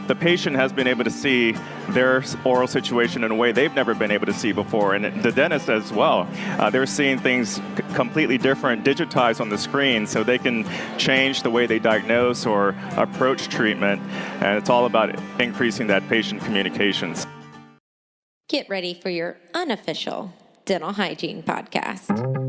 the patient has been able to see their oral situation in a way they've never been able to see before, and the dentist as well. They're seeing things completely different, digitized on the screen, so they can change the way they diagnose or approach treatment, and it's all about increasing that patient communications. Get ready for your unofficial dental hygiene podcast.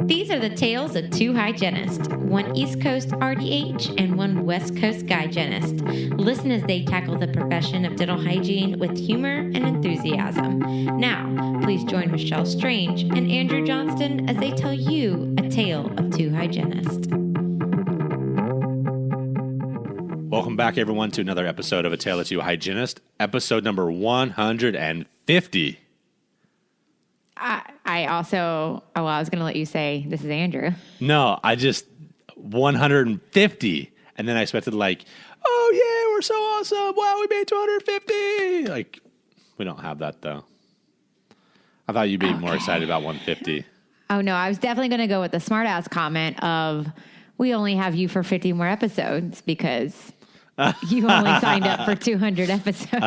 These are the tales of two hygienists, one East Coast RDH and one West Coast hygienist. Listen as they tackle the profession of dental hygiene with humor and enthusiasm. Now, please join Michelle Strange and Andrew Johnston as they tell you a tale of two hygienists. Welcome back, everyone, to another episode of A Tale of Two Hygienists, episode number 150. I was going to let you say, this is Andrew. No, 150. And then I expected oh yeah, we're so awesome. Wow, we made 250. We don't have that though. I thought you'd be more excited about 150. Oh no, I was definitely going to go with the smart ass comment of, we only have you for 50 more episodes because you only signed up for 200 episodes.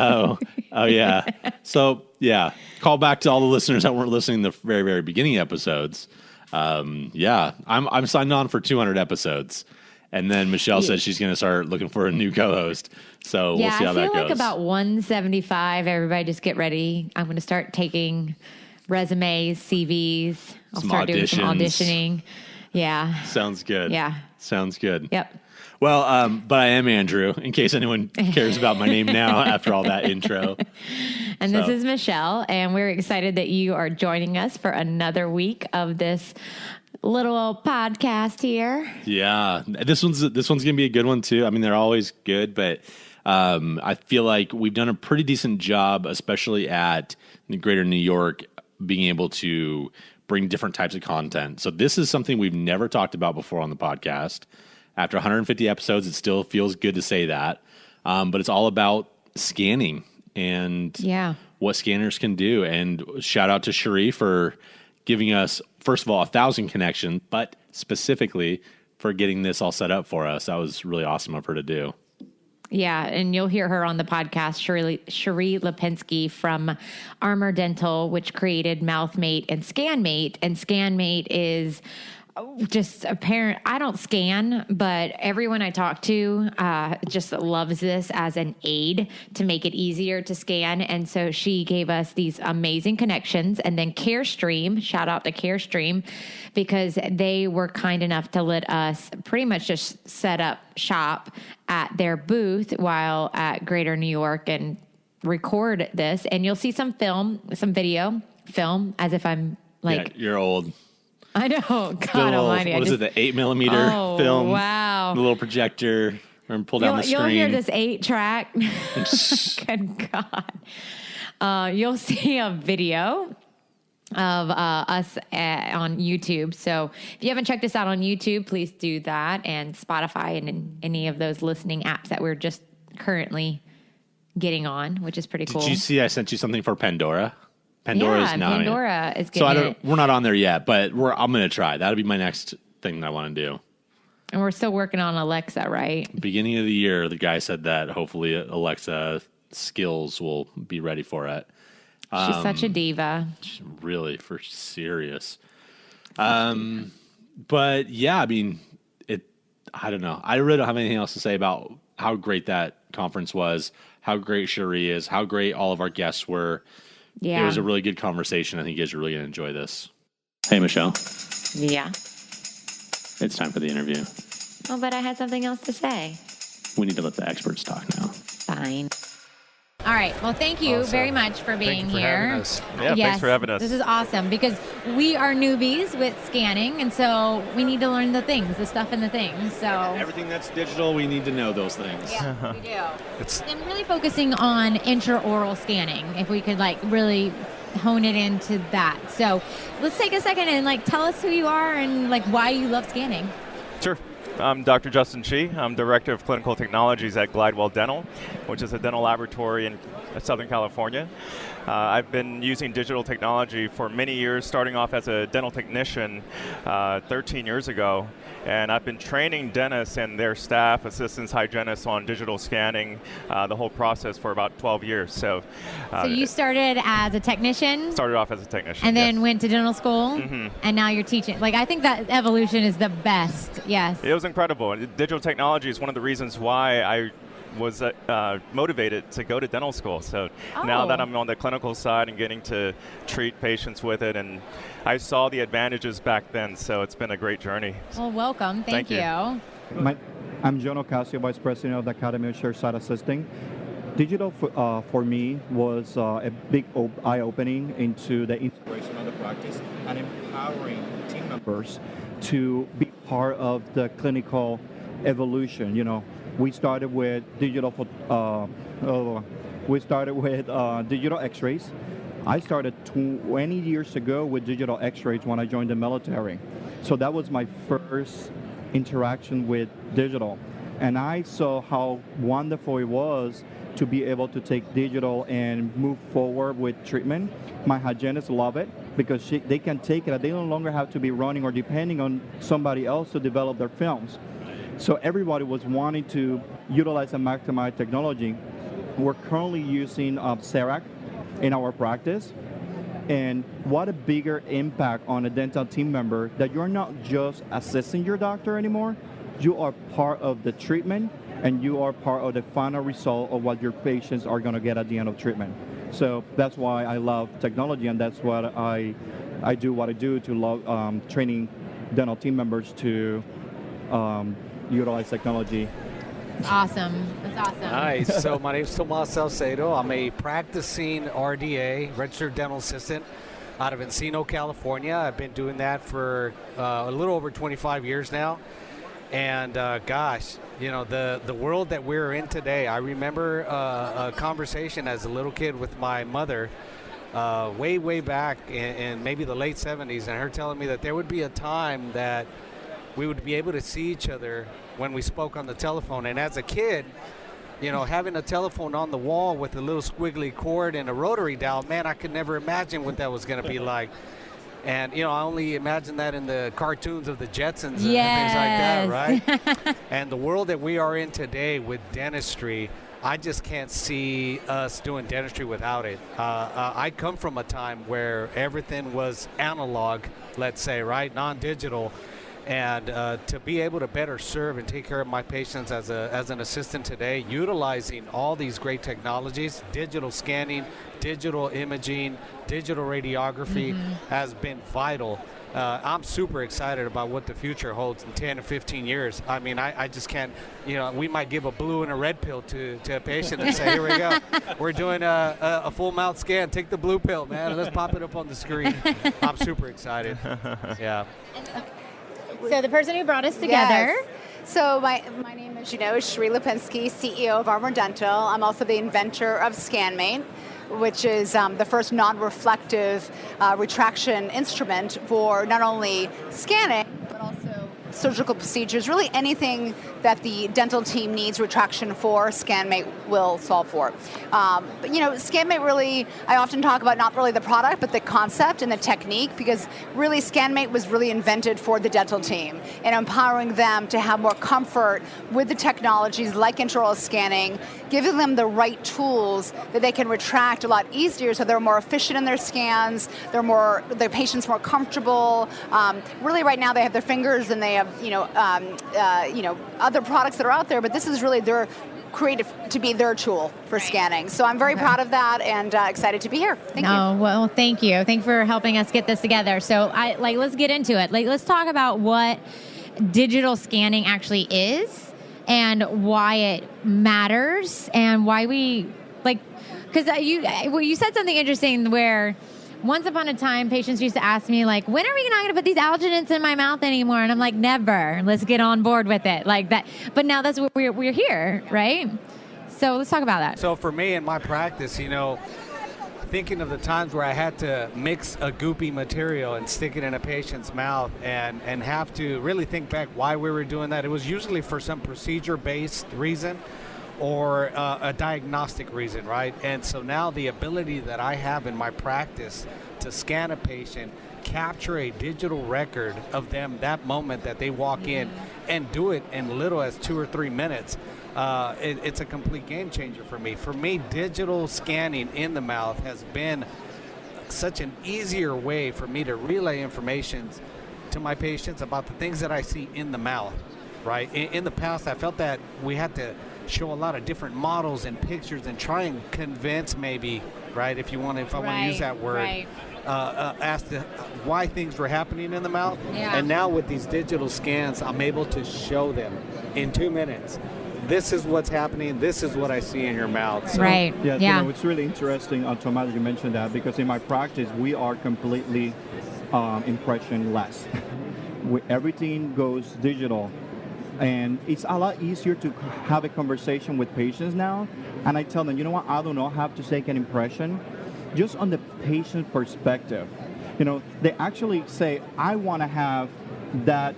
Oh yeah. So yeah, call back to all the listeners that weren't listening to the very, very beginning episodes. Yeah, I'm signed on for 200 episodes, and then Michelle says she's going to start looking for a new co-host. So we'll see how that goes. I feel like about 175. Everybody, just get ready. I'm going to start taking resumes, CVs. I'll start doing some auditioning. Yeah, sounds good. Yeah, sounds good. Yep. Well, but I am Andrew, in case anyone cares about my name now after all that intro. And this is Michelle, and we're excited that you are joining us for another week of this little old podcast here. Yeah, this one's going to be a good one too. I mean, they're always good, but I feel like we've done a pretty decent job, especially at Greater New York, being able to bring different types of content. So this is something we've never talked about before on the podcast. After 150 episodes, it still feels good to say that. But it's all about scanning and what scanners can do. And shout out to Cheri for giving us, first of all, 1,000 connections, but specifically for getting this all set up for us. That was really awesome of her to do. Yeah, and you'll hear her on the podcast, Cheri Lepenski from Armor Dental, which created MouthMate and ScanMate. And ScanMate is just apparent. I don't scan, but everyone I talk to just loves this as an aid to make it easier to scan. And so she gave us these amazing connections. And then CareStream, shout out to CareStream, because they were kind enough to let us pretty much just set up shop at their booth while at Greater New York and record this. And you'll see some video film, as if I'm like... Yeah, you're old. I know. God almighty. What is it, the 8mm film? Wow. The little projector. And pull down the screen. You'll hear this 8-track. Good God. You'll see a video of us on YouTube. So if you haven't checked us out on YouTube, please do that. And Spotify and in any of those listening apps that we're just currently getting on, which is pretty cool. Did you see I sent you something for Pandora? Pandora is getting it. We're not on there yet, but I'm going to try. That'll be my next thing that I want to do. And we're still working on Alexa, right? Beginning of the year, the guy said that hopefully Alexa skills will be ready for it. She's such a diva. Really, for serious. But yeah, I mean, I don't know. I really don't have anything else to say about how great that conference was, how great Cheri is, how great all of our guests were. Yeah. It was a really good conversation. I think you guys are really going to enjoy this. Hey, Michelle. Yeah. It's time for the interview. Oh, but I had something else to say. We need to let the experts talk now. Fine. All right. Well, thank you very much for being here. Yeah, thanks for having us. This is awesome because we are newbies with scanning, and so we need to learn the stuff and the things. So everything that's digital, we need to know those things. Yeah, we do. And really focusing on intraoral scanning, if we could really hone it into that. So let's take a second and tell us who you are and why you love scanning. Sure. I'm Dr. Justin Chi. I'm Director of Clinical Technologies at Glidewell Dental, which is a dental laboratory in Southern California. I've been using digital technology for many years, starting off as a dental technician 13 years ago. And I've been training dentists and their staff, assistants, hygienists on digital scanning, the whole process for about 12 years. So you started as a technician? Started off as a technician, and then yes. went to dental school, and now you're teaching. Like, I think that evolution is the best. Yes. It was incredible. Digital technology is one of the reasons why I was motivated to go to dental school. So now that I'm on the clinical side and getting to treat patients with it, and I saw the advantages back then, so it's been a great journey. Well, welcome. Thank you. I'm John Ocasio, Vice President of the Academy of Chairside Assisting. Digital for me was a big eye-opening into the integration of the practice and empowering team members to be part of the clinical evolution. You know, we started with digital digital X-rays. I started 20 years ago with digital X-rays when I joined the military. So that was my first interaction with digital. And I saw how wonderful it was to be able to take digital and move forward with treatment. My hygienists love it because they can take it. They no longer have to be running or depending on somebody else to develop their films. So everybody was wanting to utilize and maximize technology. We're currently using CERAC in our practice. And what a bigger impact on a dental team member that you're not just assisting your doctor anymore, you are part of the treatment and you are part of the final result of what your patients are going to get at the end of treatment. So that's why I love technology, and that's what I do what I do to love training dental team members to utilize technology. Awesome. That's awesome. Nice. So my name is Tomas Saucedo. I'm a practicing RDA, registered dental assistant, out of Encino, California. I've been doing that for a little over 25 years now. And gosh, you know, the world that we're in today, I remember a conversation as a little kid with my mother way back in maybe the late 70s, and her telling me that there would be a time that we would be able to see each other when we spoke on the telephone. And as a kid, you know, having a telephone on the wall with a little squiggly cord and a rotary dial, man, I could never imagine what that was going to be like. And, you know, I only imagine that in the cartoons of the Jetsons and things like that, right? And the world that we are in today with dentistry, I just can't see us doing dentistry without it. I come from a time where everything was analog, let's say, right? Non-digital. And to be able to better serve and take care of my patients as an assistant today, utilizing all these great technologies, digital scanning, digital imaging, digital radiography has been vital. I'm super excited about what the future holds in 10 or 15 years. I mean, I just can't, you know, we might give a blue and a red pill to a patient and say, here we go. We're doing a full mouth scan. Take the blue pill, man, and let's pop it up on the screen. I'm super excited. Yeah. So the person who brought us together. Yes. So my name, as you know, is Cheri Lepenski, CEO of Armor Dental. I'm also the inventor of ScanMate, which is the first non-reflective retraction instrument for not only scanning, but also surgical procedures, really anything that the dental team needs retraction for, ScanMate will solve for. But, you know, ScanMate really, I often talk about not really the product, but the concept and the technique, because really ScanMate was really invented for the dental team and empowering them to have more comfort with the technologies like intraoral scanning, giving them the right tools that they can retract a lot easier so they're more efficient in their scans, their patients more comfortable. Really right now they have their fingers and they have, other products that are out there, but this is really their creative to be their tool for scanning. So I'm very proud of that and excited to be here. Thank you. Well, thank you. Thanks for helping us get this together. So let's get into it. Let's talk about what digital scanning actually is and why it matters and why we because you said something interesting where once upon a time, patients used to ask me, like, when are we not going to put these alginants in my mouth anymore? And I'm like, never. Let's get on board with it. Like that. But now that's what we're here, right? So let's talk about that. So for me in my practice, you know, thinking of the times where I had to mix a goopy material and stick it in a patient's mouth and have to really think back why we were doing that. It was usually for some procedure-based reason or a diagnostic reason, right? And so now the ability that I have in my practice to scan a patient, capture a digital record of them that moment that they walk in, and do it in little as 2 or 3 minutes, it's a complete game changer for me. For me, digital scanning in the mouth has been such an easier way for me to relay information to my patients about the things that I see in the mouth, right? In the past, I felt that we had to show a lot of different models and pictures and try and convince maybe, right, if I want to use that word, as to why things were happening in the mouth. Yeah. And now with these digital scans, I'm able to show them in 2 minutes. This is what's happening. This is what I see in your mouth. So, Right. Yeah, Yeah. You know, it's really interesting, Tomas, you mentioned that, because in my practice, we are completely impression-less. Everything goes digital. And it's a lot easier to have a conversation with patients now. And I tell them, you know what, I do not have to take an impression. Just on the patient perspective, you know, they actually say, I want to have that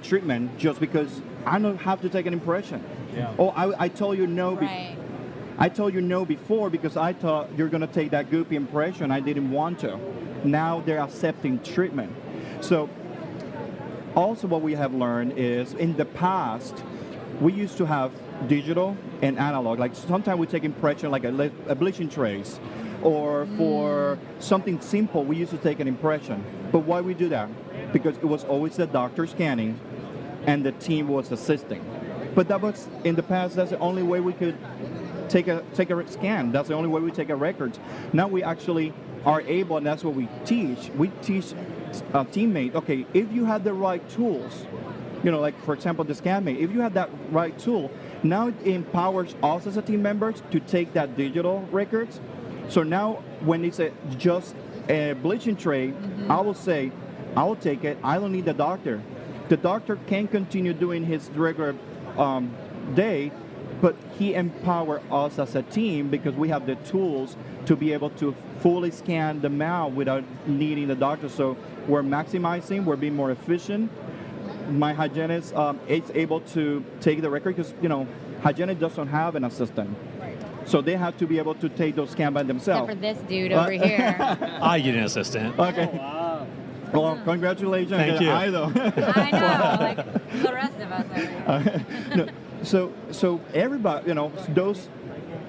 treatment just because I don't have to take an impression. Yeah. Oh, I told you no. Right. I told you no before because I thought you're going to take that goopy impression. I didn't want to. Now they're accepting treatment. So also what we have learned is in the past, we used to have digital and analog. Like sometimes we take impression like a bleaching trace, or for something simple, we used to take an impression. But why we do that? Because it was always the doctor scanning and the team was assisting. But that was, in the past, that's the only way we could take a scan. That's the only way we take a record. Now we actually are able, and that's what we teach. We teach a teammate, okay, if you have the right tools, you know, like for example, the ScanMate, if you have that right tool, now it empowers us as a team members to take that digital records. So now when it's just a bleaching tray, I will say, I will take it, I don't need the doctor. The doctor can continue doing his regular day, but he empowers us as a team because we have the tools to be able to fully scan the mouth without needing the doctor. So we're maximizing, we're being more efficient. My hygienist is able to take the record because, you know, hygienist doesn't have an assistant. So they have to be able to take those scans by themselves. Except for this dude over here. I get an assistant. Okay. Oh, wow. Well, congratulations. Thank you. I know. I know, like the rest of us over here. No, so everybody, you know, those,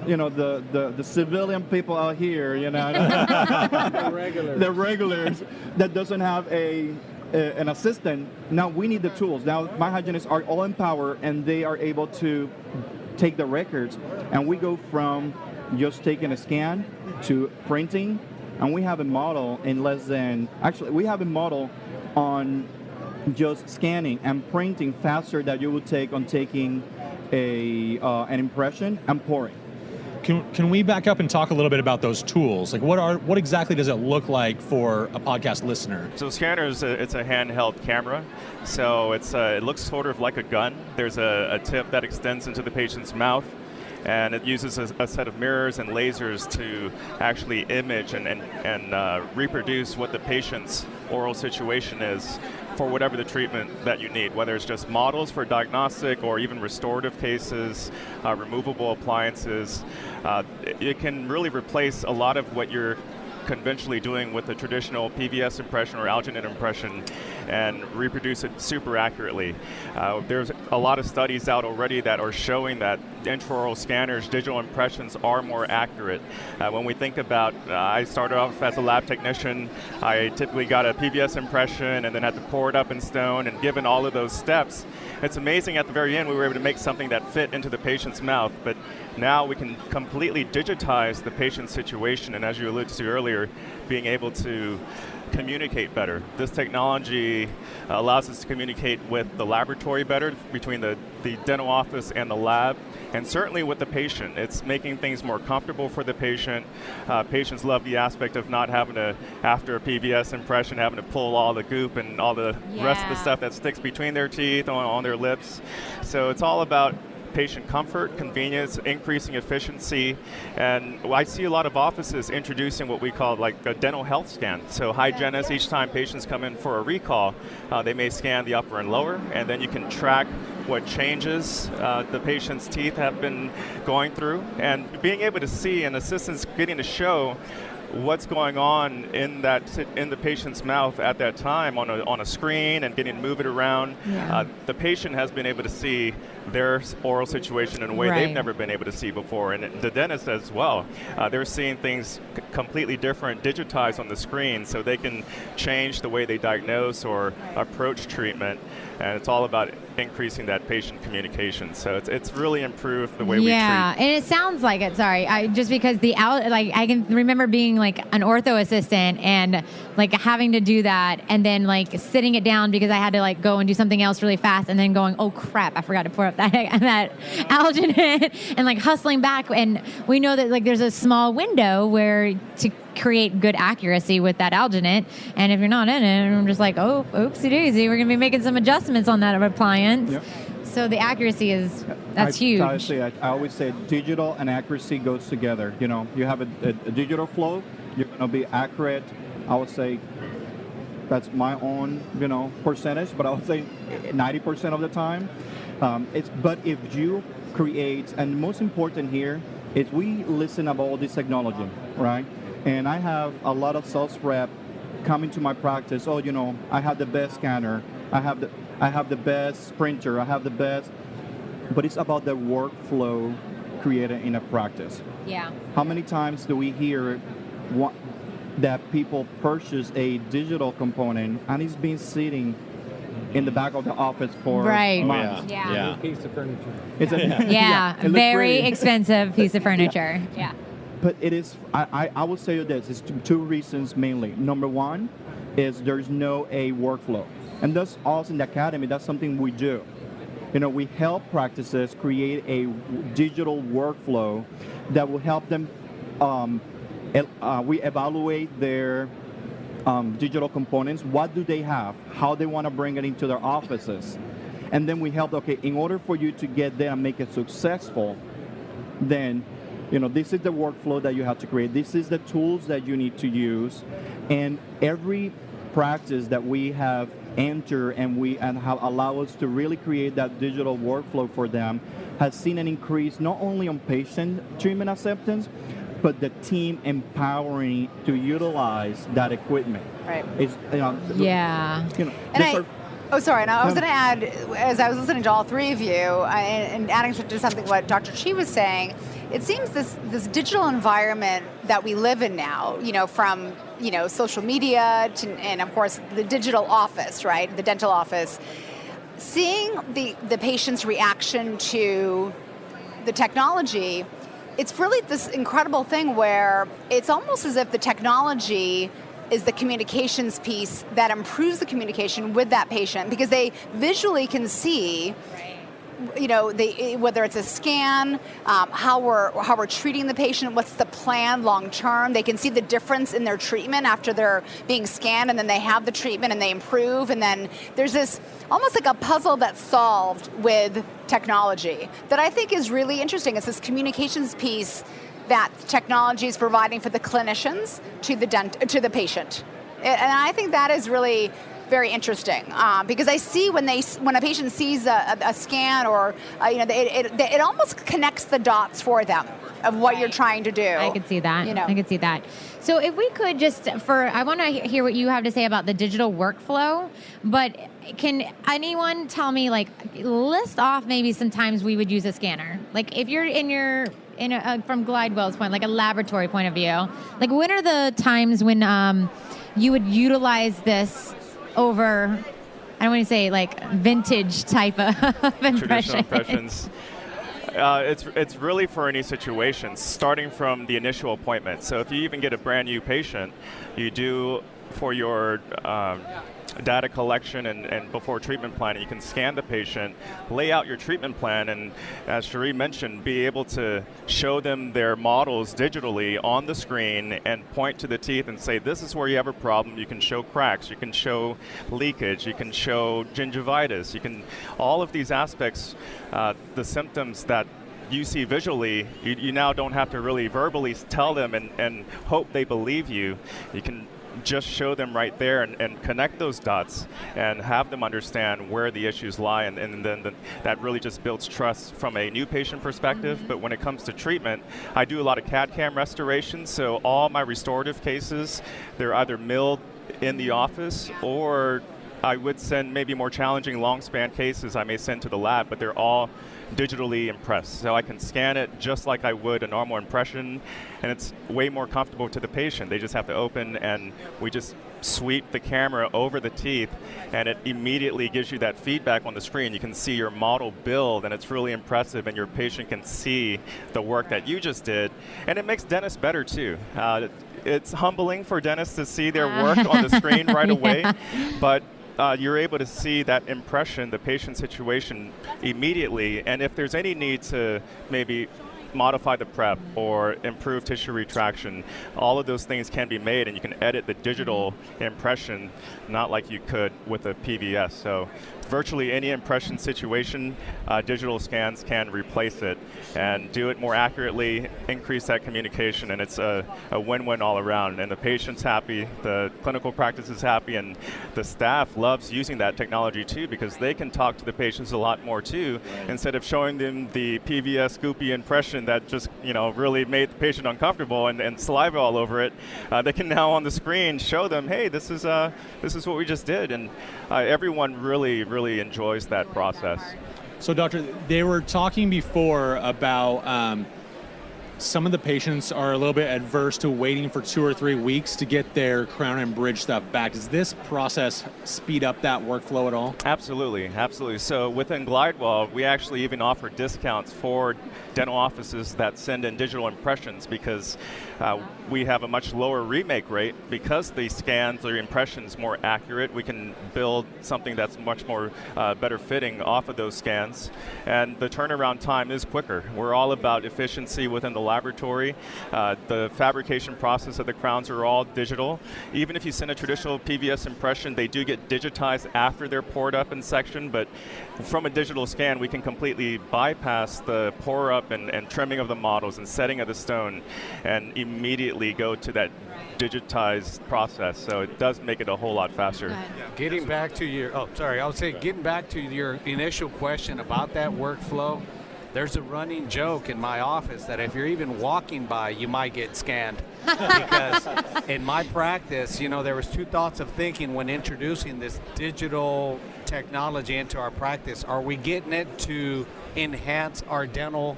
you know, the civilian people out here, you know, the regulars that doesn't have an assistant. Now we need the tools. Now my hygienists are all empowered and they are able to take the records, and we go from just taking a scan to printing, and we have a model in less than, actually we have a model on just scanning and printing faster than you would take on taking an impression and pouring. Can we back up and talk a little bit about those tools? Like what exactly does it look like for a podcast listener? So scanners, it's a handheld camera. So it looks sort of like a gun. There's a tip that extends into the patient's mouth, and it uses a set of mirrors and lasers to actually image and reproduce what the patient's oral situation is for whatever the treatment that you need, whether it's just models for diagnostic or even restorative cases, removable appliances. It can really replace a lot of what you're conventionally doing with a traditional PVS impression or alginate impression and reproduce it super accurately. There's a lot of studies out already that are showing that intraoral scanners, digital impressions are more accurate. When we think about, I started off as a lab technician, I typically got a PVS impression and then had to pour it up in stone, and given all of those steps, it's amazing at the very end we were able to make something that fit into the patient's mouth, but now we can completely digitize the patient's situation, and as you alluded to earlier, being able to communicate better. This technology allows us to communicate with the laboratory better, between the dental office and the lab, and certainly with the patient. It's making things more comfortable for the patient. Patients love the aspect of not having to, after a PVS impression, having to pull all the goop and all the rest of the stuff that sticks between their teeth, on their lips. So it's all about patient comfort, convenience, increasing efficiency, and I see a lot of offices introducing what we call like a dental health scan. So hygienists, each time patients come in for a recall, they may scan the upper and lower, and then you can track what changes the patient's teeth have been going through, and being able to see, and assistants getting to show what's going on in the patient's mouth at that time on a screen and getting to move it around. Yeah. The patient has been able to see their oral situation in a way they've never been able to see before, and the dentist as well. They're seeing things completely different, digitized on the screen, so they can change the way they diagnose or approach treatment. And it's all about increasing that patient communication. So it's really improved the way we treat. Yeah, and it sounds like it. Sorry, just because I can remember being like an ortho assistant and like having to do that, and then like sitting it down because I had to like go and do something else really fast, and then going, oh crap, I forgot to pour up that alginate, and like hustling back. And we know that like there's a small window where to create good accuracy with that alginate, and if you're not in it, I'm just like, oh, oopsie daisy, we're gonna be making some adjustments on that appliance. Yep. So the accuracy that's huge. I always say digital and accuracy goes together. You know, you have a digital flow, you're gonna be accurate. I would say that's my own, percentage, but I would say 90% of the time. But if you create, and most important here is we listen about all this technology, right? And I have a lot of sales rep coming to my practice. Oh, I have the best scanner. I have the best printer. I have the best. But it's about the workflow created in a practice. Yeah. How many times do we hear that people purchase a digital component and it's been sitting in the back of the office for months? Oh, yeah. A piece of furniture. It's very expensive piece of furniture. Yeah. But it is, I will say this, it's two reasons mainly. Number one is there's no workflow. And that's also in the academy, that's something we do. We help practices create a digital workflow that will help them, we evaluate their digital components, what do they have, how they want to bring it into their offices. And then we help, in order for you to get there and make it successful, then this is the workflow that you have to create. This is the tools that you need to use. And every practice that we have entered and have allowed us to really create that digital workflow for them has seen an increase not only on patient treatment acceptance, but the team empowering to utilize that equipment. Right. It's, sorry. And I was going to add, as I was listening to all three of you, and adding to something what Dr. Chi was saying, it seems this digital environment that we live in now, from social media to, and of course the digital office, right, the dental office, seeing the patient's reaction to the technology, it's really this incredible thing where it's almost as if the technology is the communications piece that improves the communication with that patient, because they visually can see, whether it's a scan, how we're treating the patient, what's the plan long term. They can see the difference in their treatment after they're being scanned, and then they have the treatment and they improve. And then there's this almost like a puzzle that's solved with technology that I think is really interesting. It's this communications piece that technology is providing for the clinicians to the patient, and I think that is really very interesting, because I see when a patient sees a scan or it almost connects the dots for them of what you're trying to do. I could see that. I could see that. So if we could I want to hear what you have to say about the digital workflow, but can anyone tell me, list off maybe some times we would use a scanner? Like if you're from Glidewell's point, like a laboratory point of view, like when are the times when you would utilize this over, I don't want to say like vintage type of traditional impressions? It's really for any situation, starting from the initial appointment. So if you even get a brand new patient, you do for your data collection and before treatment planning. You can scan the patient, lay out your treatment plan, and as Cheri mentioned, be able to show them their models digitally on the screen and point to the teeth and say, this is where you have a problem. You can show cracks, you can show leakage, you can show gingivitis, you can, all of these aspects, the symptoms that you see visually, you now don't have to really verbally tell them and hope they believe you. You can just show them right there and connect those dots and have them understand where the issues lie, and then that really just builds trust from a new patient perspective. But when it comes to treatment, I do a lot of CAD/CAM restoration, so all my restorative cases, they're either milled in the office, or I would send maybe more challenging long span cases I may send to the lab, but they're all digitally impressed. So I can scan it just like I would a normal impression, and it's way more comfortable to the patient. They just have to open, and we just sweep the camera over the teeth, and it immediately gives you that feedback on the screen. You can see your model build, and it's really impressive, and your patient can see the work that you just did, and it makes dentists better too. It's humbling for dentists to see their work on the screen right away, but you're able to see that impression, the patient situation immediately, and if there's any need to maybe modify the prep or improve tissue retraction, all of those things can be made, and you can edit the digital impression not like you could with a PVS. So virtually any impression situation, digital scans can replace it and do it more accurately, increase that communication, and it's a win-win all around. And the patient's happy, the clinical practice is happy, and the staff loves using that technology too, because they can talk to the patients a lot more too, instead of showing them the PVS scoopy impression that just really made the patient uncomfortable and saliva all over it. They can now on the screen show them, hey, this is what we just did, and everyone really enjoys that process. So, Doctor, they were talking before about some of the patients are a little bit adverse to waiting for 2 or 3 weeks to get their crown and bridge stuff back. Does this process speed up that workflow at all? Absolutely. So within GlideWell, we actually even offer discounts for dental offices that send in digital impressions, because we have a much lower remake rate. Because the scans or impressions more accurate, we can build something that's much more better fitting off of those scans, and the turnaround time is quicker. We're all about efficiency within the laboratory. The fabrication process of the crowns are all digital. Even if you send a traditional PVS impression, they do get digitized after they're poured up in section, but from a digital scan, we can completely bypass the pour up and trimming of the models and setting of the stone, and immediately go to that digitized process. So it does make it a whole lot faster. Getting back to your, getting back to your initial question about that workflow, there's a running joke in my office that if you're even walking by, you might get scanned. Because in my practice, there was 2 thoughts of thinking when introducing this digital technology into our practice. Are we getting it to enhance our dental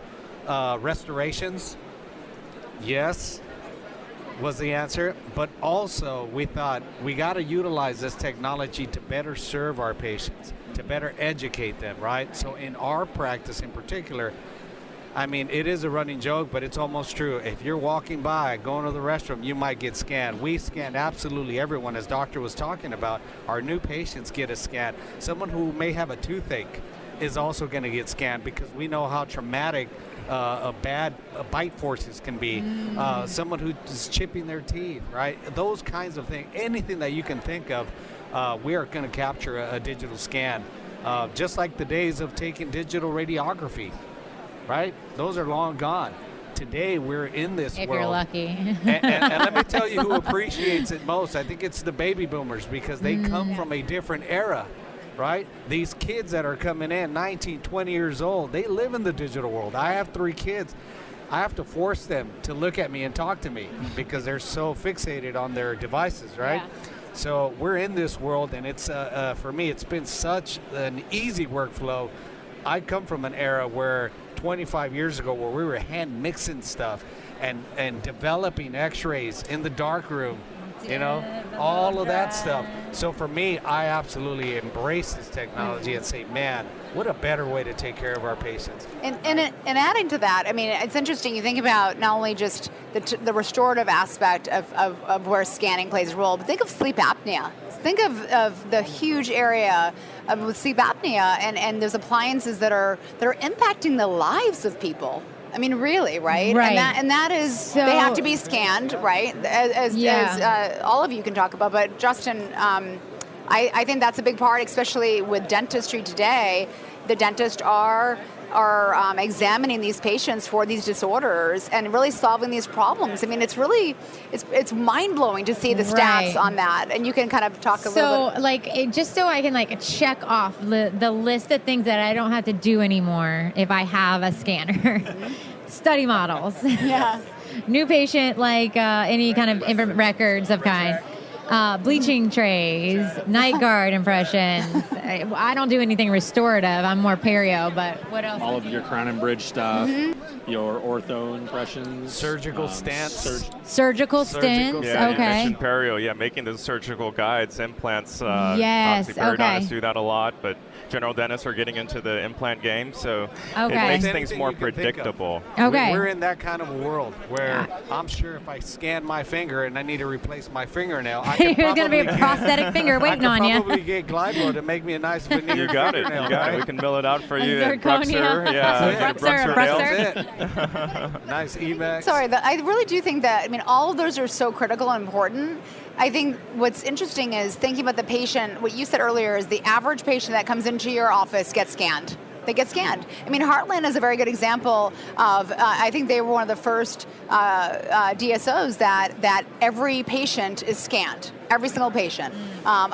restorations? Yes, was the answer. But also, we thought we got to utilize this technology to better serve our patients, to better educate them, right? So in our practice in particular, it is a running joke, but it's almost true. If you're walking by, going to the restroom, you might get scanned. We scan absolutely everyone, as Doctor was talking about. Our new patients get a scan. Someone who may have a toothache is also going to get scanned, because we know how traumatic bad bite forces can be. Someone who is chipping their teeth, right? Those kinds of things, anything that you can think of, we are going to capture a digital scan. Just like the days of taking digital radiography, right? Those are long gone. Today, we're in this world. If you're lucky. and let me tell you who appreciates it most. I think it's the baby boomers, because they come from a different era, right? These kids that are coming in, 19, 20 years old, they live in the digital world. I have 3 kids. I have to force them to look at me and talk to me, because they're so fixated on their devices, right? Yeah. So we're in this world, and it's for me, it's been such an easy workflow. I come from an era where 25 years ago, where we were hand mixing stuff and developing x-rays in the dark room, all of that stuff. So for me, I absolutely embrace this technology and say, man, what a better way to take care of our patients. And adding to that, I mean, it's interesting. You think about not only just the restorative aspect of where scanning plays a role, but think of sleep apnea. Think of the huge area with sleep apnea, and there's appliances that are impacting the lives of people. I mean, really, right? Right. And that is, they have to be scanned, right? As all of you can talk about, but Justin, I think that's a big part, especially with dentistry today. The dentists are examining these patients for these disorders and really solving these problems. I mean, it's really, it's mind-blowing to see the stats on that. And you can kind of talk a little bit. So, like, just so I can, like, check off the list of things that I don't have to do anymore if I have a scanner. Study models. Yeah. New patient, like any kind of records of kind. Bleaching trays, night guard impressions. I don't do anything restorative. I'm more perio, but what else? All of your crown and bridge stuff, your ortho impressions. Surgical stents. Surgical stents, Yeah, you okay. mentioned perio. Yeah, making the surgical guides, implants. Yes, obviously periodontists do that a lot, but general dentists are getting into the implant game, so it makes things more predictable. Okay. We're in that kind of a world where I'm sure if I scan my finger and I need to replace my fingernail, I can There's going to be a prosthetic finger waiting on you. I can probably get Glidewell to make me a nice veneer. You got it. fingernail, You got right? it. We can mill it out for you A at Bruxer. zirconia. Yeah, Bruxer, Bruxer nails. Nice evac. Sorry, I really do think that, I mean, all of those are so critical and important. I think what's interesting is thinking about the patient. What you said earlier is the average patient that comes into your office gets scanned. They get scanned. I mean, Heartland is a very good example of, I think they were one of the first DSOs that every patient is scanned, every single patient.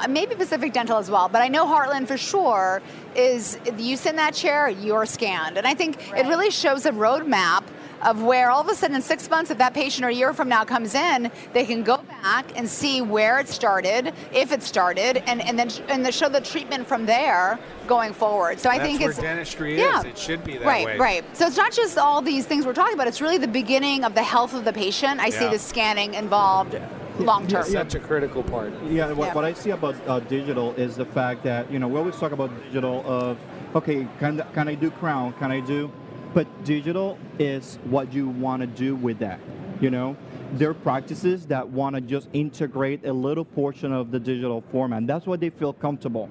Maybe Pacific Dental as well, but I know Heartland for sure is, you sit in that chair, you're scanned. And I think it really shows a roadmap of where all of a sudden in 6 months, if that patient or a year from now comes in, they can go back and see where it started, if it started, and then show the treatment from there going forward. So I think where it's dentistry is. It should be that way. Right. So it's not just all these things we're talking about. It's really the beginning of the health of the patient. I see the scanning involved long term. Such a critical part. Yeah, what I see about digital is the fact that, we always talk about digital of, okay, can I do crown? Can I do... But digital is what you want to do with that, There are practices that want to just integrate a little portion of the digital format. That's what they feel comfortable,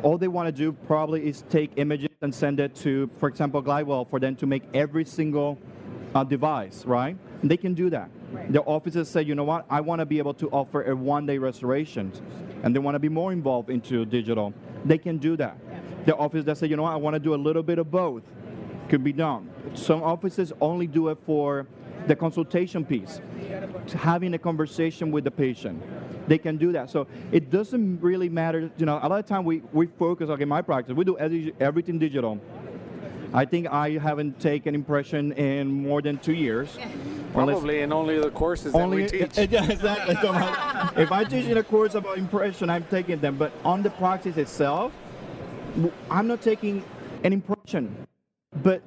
All they want to do probably is take images and send it to, for example, Glidewell, for them to make every single device, right? And they can do that. Right. Their offices say, you know what, I want to be able to offer a one-day restoration, and they want to be more involved into digital. They can do that. Yeah. Their office that say, you know what, I want to do a little bit of both. Could be done. Some offices only do it for the consultation piece, having a conversation with the patient. They can do that. So it doesn't really matter. A lot of time we focus, in my practice, we do everything digital. I think I haven't taken impression in more than 2 years. Probably in only the courses that we teach. Yeah, exactly. So if I teach in a course about impression, I'm taking them. But on the practice itself, I'm not taking an impression. But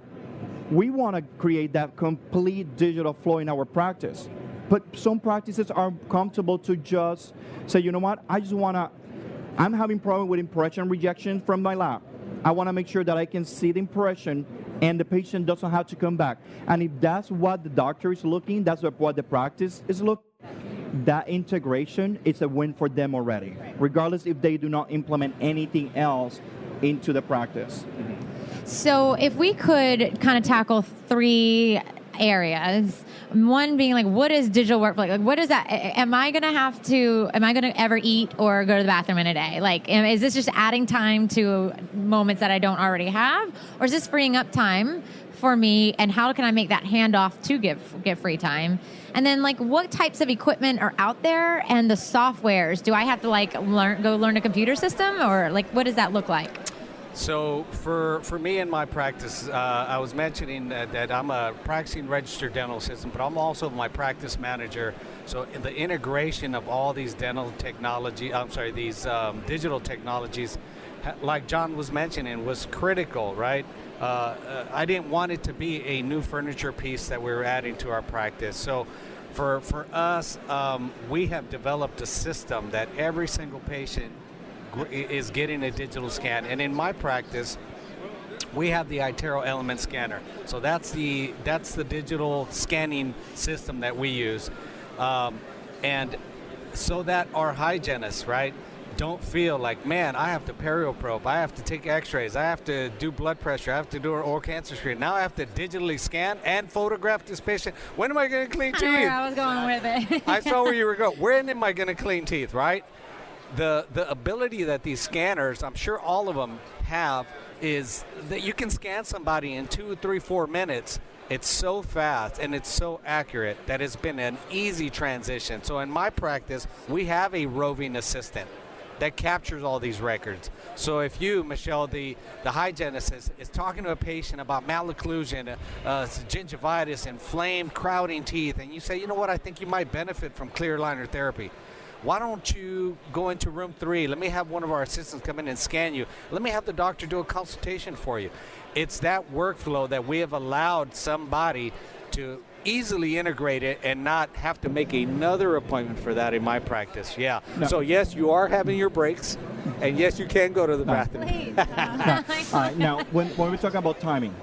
we want to create that complete digital flow in our practice. But some practices are comfortable to just say, you know what, I'm having problem with impression rejection from my lab. I want to make sure that I can see the impression and the patient doesn't have to come back. And if that's what the doctor is looking, that's what the practice is looking, that integration is a win for them already, regardless if they do not implement anything else into the practice. So if we could kind of tackle 3 areas, one being like, what is digital work like? What is that? Am I going to ever eat or go to the bathroom in a day? Like, is this just adding time to moments that I don't already have? Or is this freeing up time for me? And how can I make that handoff to get free time? And then, like, what types of equipment are out there and the softwares? Do I have to go learn a computer system, or like, what does that look like? So for me in my practice, I was mentioning that I'm a practicing registered dental assistant, but I'm also my practice manager. So in the integration of all these digital technologies, like John was mentioning, was critical, right? I didn't want it to be a new furniture piece that we were adding to our practice. So for us, we have developed a system that every single patient is getting a digital scan. And in my practice, we have the iTero Element scanner. So that's the digital scanning system that we use. And so that our hygienists, right, don't feel like, man, I have to perioprobe, I have to take x-rays, I have to do blood pressure, I have to do an oral cancer screen. Now I have to digitally scan and photograph this patient. When am I going to clean teeth? I was going with it. I saw where you were going. When am I going to clean teeth, right? The ability that these scanners, I'm sure all of them have, is that you can scan somebody in 2, 3, 4 minutes. It's so fast and it's so accurate that it's been an easy transition. So in my practice, we have a roving assistant that captures all these records. So if you, Michelle, the hygienist, is talking to a patient about malocclusion, gingivitis, inflamed crowding teeth, and you say, you know what, I think you might benefit from clear aligner therapy. Why don't you go into room 3? Let me have one of our assistants come in and scan you. Let me have the doctor do a consultation for you. It's that workflow that we have allowed somebody to easily integrate it and not have to make another appointment for that in my practice. Yeah. No. So yes, you are having your breaks, and yes, you can go to the bathroom. All right. Now, when we're talking about timing,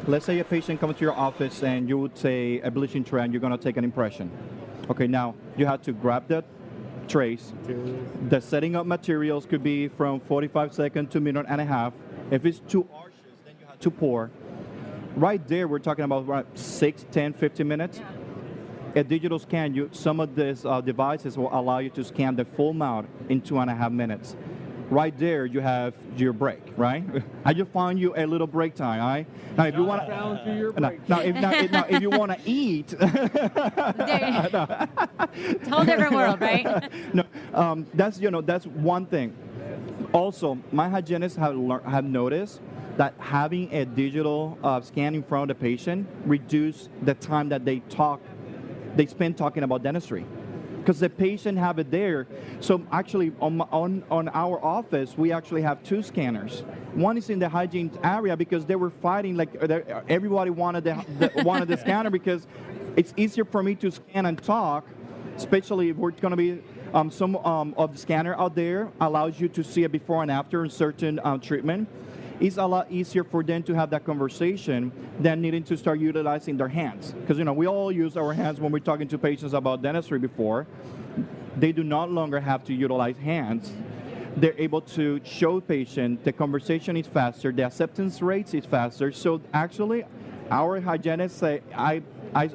let's say a patient comes to your office and you would say a bleaching tray and you're going to take an impression. Okay, now you have to grab that trace. The setting up materials could be from 45 seconds to a minute and a half. If it's 2 arches, then you have to pour. Right there, we're talking about around 6, 10, 15 minutes. Yeah. A digital scan, some of these devices will allow you to scan the full mouth in 2.5 minutes. Right there, you have your break, right? I just found you a little break time, all right? Now, if you want to, if you want to eat, it's a whole different world, right? No, that's one thing. Also, my hygienists have noticed that having a digital scan in front of the patient reduce the time that they spend talking about dentistry, because the patient have it there. So actually, on our office, we actually have 2 scanners. One is in the hygiene area because they were fighting, like everybody wanted the scanner because it's easier for me to scan and talk, especially if we're going to be some of the scanner out there allows you to see a before and after in certain treatment. It's a lot easier for them to have that conversation than needing to start utilizing their hands. Because, we all use our hands when we're talking to patients about dentistry before. They do not longer have to utilize hands. They're able to show patient the conversation is faster, the acceptance rates is faster. So actually, our hygienists say, I'd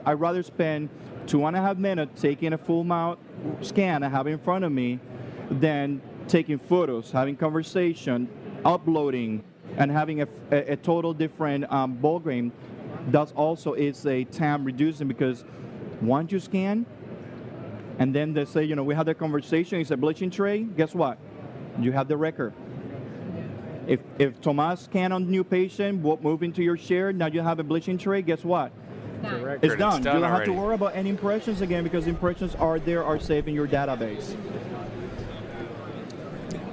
rather spend 2.5 minutes taking a full mouth scan I have in front of me than taking photos, having conversation, uploading, and having a total different ball game. That also is a time reducing, because once you scan and then they say, we had a conversation, it's a bleaching tray, guess what? You have the record. If Tomas scan on new patient, move into your chair, now you have a bleaching tray, guess what? It's done. You don't have to worry about any impressions again, because impressions are saved in your database.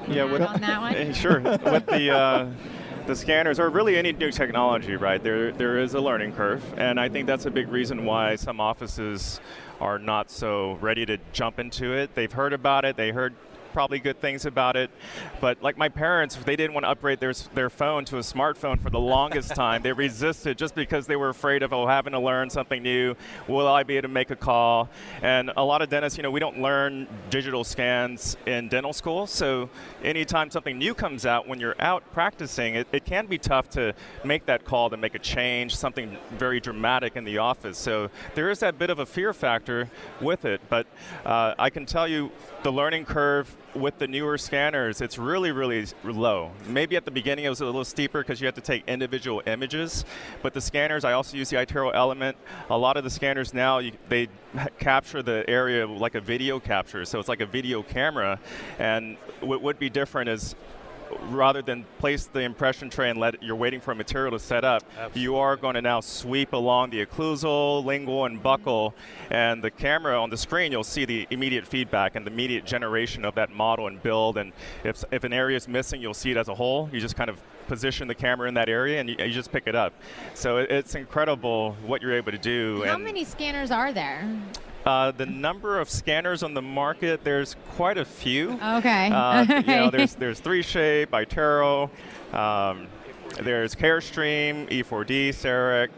Yeah, on that one? Sure. With the scanners, or really any new technology, right, there is a learning curve, and I think that's a big reason why some offices are not so ready to jump into it. They've heard about it, they heard probably good things about it, but like my parents, they didn't want to upgrade their phone to a smartphone for the longest time. They resisted just because they were afraid of having to learn something new. Will I be able to make a call? And a lot of dentists, we don't learn digital scans in dental school, so anytime something new comes out when you're out practicing, it can be tough to make that call, to make a change, something very dramatic in the office. So there is that bit of a fear factor with it, but I can tell you the learning curve with the newer scanners, it's really, really low. Maybe at the beginning it was a little steeper because you had to take individual images, but the scanners, I also use the iTero Element. A lot of the scanners now, they capture the area like a video capture, so it's like a video camera, and what would be different is rather than place the impression tray and you're waiting for a material to set up, absolutely, you are going to now sweep along the occlusal, lingual, and buccal, and the camera on the screen, you'll see the immediate feedback and the immediate generation of that model and build, and if an area is missing, you'll see it as a whole. You just kind of position the camera in that area and you just pick it up. So it's incredible what you're able to do. How many scanners are there? The number of scanners on the market, there's quite a few. Okay. There's 3Shape, iTero, there's CareStream, E4D, CEREC.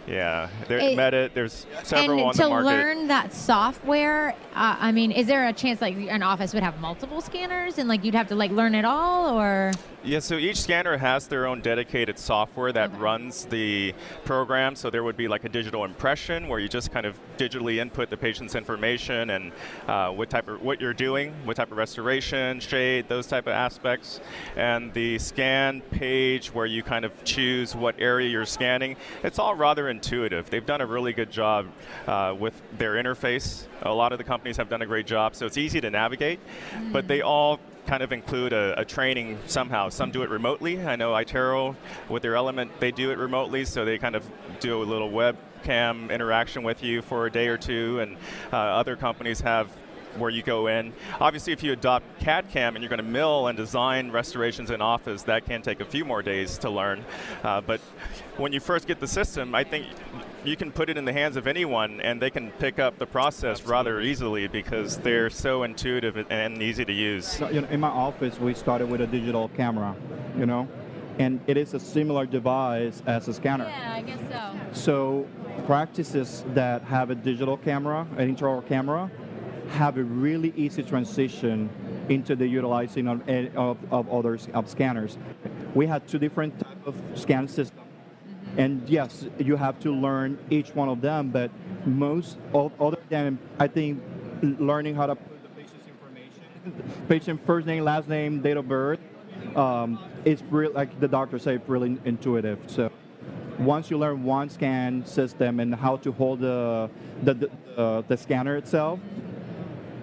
Yeah, Medit. There's several on the market. And to learn that software, I mean, is there a chance like an office would have multiple scanners and like you'd have to like learn it all, or? Yeah, so each scanner has their own dedicated software that runs the program. So there would be like a digital impression where you just kind of digitally input the patient's information and what you're doing, what type of restoration, shade, those type of aspects. And the scan page where you kind of choose what area you're scanning. It's all rather intuitive. They've done a really good job with their interface. A lot of the companies have done a great job, so it's easy to navigate, but they all kind of include a training somehow. Some do it remotely. I know iTero with their Element, they do it remotely, so they kind of do a little webcam interaction with you for a day or two, and other companies have where you go in. Obviously, if you adopt CAD/CAM and you're going to mill and design restorations in office, that can take a few more days to learn. But when you first get the system, I think you can put it in the hands of anyone and they can pick up the process rather easily because they're so intuitive and easy to use. So, in my office, we started with a digital camera, and it is a similar device as a scanner. Yeah, I guess so. So practices that have a digital camera, an intraoral camera, have a really easy transition into the utilizing of scanners. We had two different types of scan systems. And yes, you have to learn each one of them, but other than, I think, learning how to put the patient's information, patient first name, last name, date of birth, it's really, like the doctor said, really intuitive. So once you learn one scan system and how to hold the scanner itself,